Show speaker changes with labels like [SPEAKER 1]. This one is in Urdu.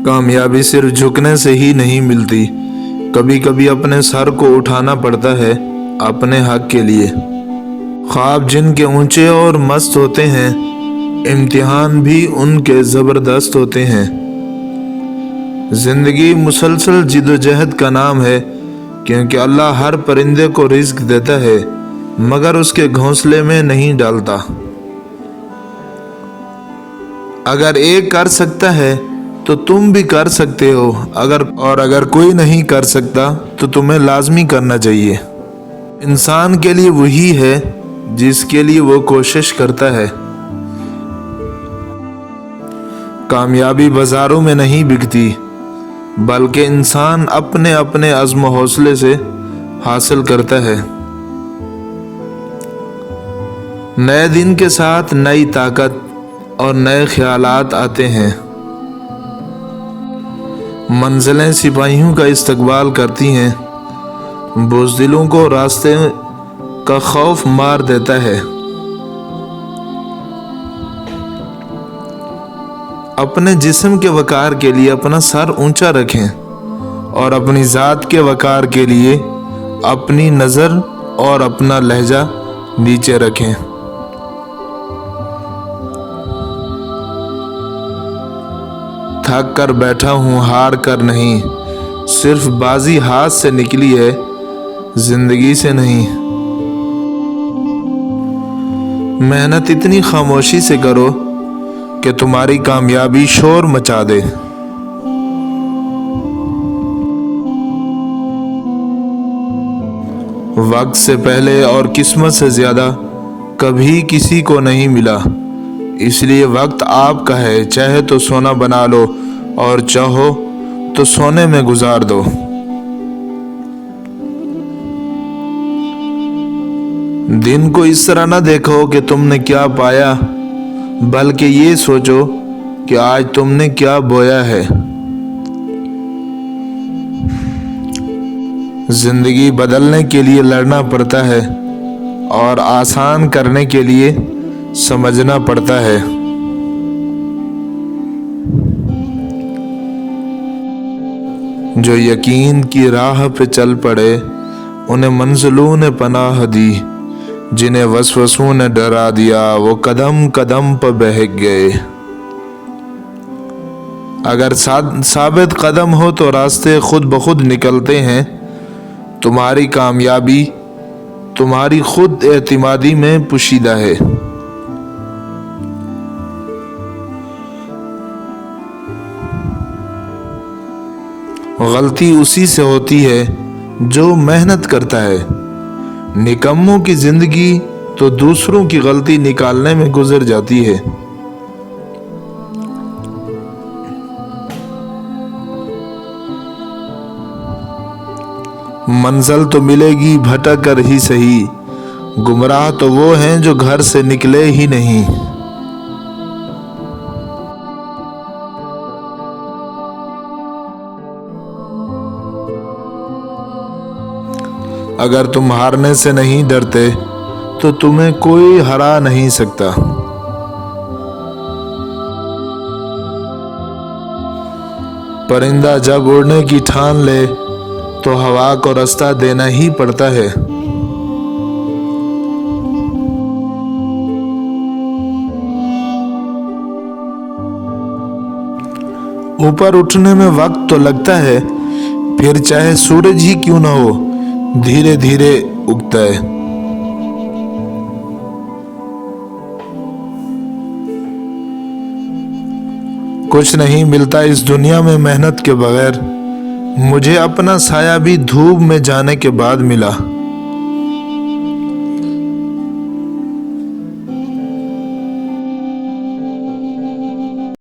[SPEAKER 1] کامیابی صرف جھکنے سے ہی نہیں ملتی، کبھی کبھی اپنے سر کو اٹھانا پڑتا ہے اپنے حق کے لیے۔ خواب جن کے اونچے اور مست ہوتے ہیں، امتحان بھی ان کے زبردست ہوتے ہیں۔ زندگی مسلسل جد و جہد کا نام ہے، کیونکہ اللہ ہر پرندے کو رزق دیتا ہے مگر اس کے گھونسلے میں نہیں ڈالتا۔ اگر ایک کر سکتا ہے تو تم بھی کر سکتے ہو، اگر کوئی نہیں کر سکتا تو تمہیں لازمی کرنا چاہیے۔ انسان کے لیے وہی ہے جس کے لیے وہ کوشش کرتا ہے۔ کامیابی بازاروں میں نہیں بکتی، بلکہ انسان اپنے اپنے عزم و حوصلے سے حاصل کرتا ہے۔ نئے دن کے ساتھ نئی طاقت اور نئے خیالات آتے ہیں۔ منزلیں سپاہیوں کا استقبال کرتی ہیں، بزدلوں کو راستے کا خوف مار دیتا ہے۔ اپنے جسم کے وقار کے لیے اپنا سر اونچا رکھیں اور اپنی ذات کے وقار کے لیے اپنی نظر اور اپنا لہجہ نیچے رکھیں۔ تھک کر بیٹھا ہوں، ہار کر نہیں، صرف بازی ہاتھ سے نکلی ہے، زندگی سے نہیں۔ محنت اتنی خاموشی سے کرو کہ تمہاری کامیابی شور مچا دے۔ وقت سے پہلے اور قسمت سے زیادہ کبھی کسی کو نہیں ملا، اس لیے وقت آپ کا ہے، چاہے تو سونا بنا لو اور چاہو تو سونے میں گزار دو۔ دن کو اس طرح نہ دیکھو کہ تم نے کیا پایا، بلکہ یہ سوچو کہ آج تم نے کیا بویا ہے۔ زندگی بدلنے کے لیے لڑنا پڑتا ہے اور آسان کرنے کے لیے سمجھنا پڑتا ہے۔ جو یقین کی راہ پہ چل پڑے انہیں منزلوں نے پناہ دی، جنہیں وسوسوں نے ڈرا دیا وہ قدم قدم پہ بہک گئے۔ اگر ثابت قدم ہو تو راستے خود بخود نکلتے ہیں۔ تمہاری کامیابی تمہاری خود اعتمادی میں پوشیدہ ہے۔ غلطی اسی سے ہوتی ہے جو محنت کرتا ہے۔ نکموں کی زندگی تو دوسروں کی غلطی نکالنے میں گزر جاتی ہے۔ منزل تو ملے گی بھٹک کر ہی صحیح، گمراہ تو وہ ہیں جو گھر سے نکلے ہی نہیں۔ اگر تم ہارنے سے نہیں ڈرتے تو تمہیں کوئی ہرا نہیں سکتا۔ پرندہ جب اڑنے کی ٹھان لے تو ہوا کو راستہ دینا ہی پڑتا ہے۔ اوپر اٹھنے میں وقت تو لگتا ہے، پھر چاہے سورج ہی کیوں نہ ہو، دھیرے دھیرے اگتا ہے۔ کچھ نہیں ملتا اس دنیا میں محنت کے بغیر، مجھے اپنا سایہ بھی دھوپ میں جانے کے بعد ملا۔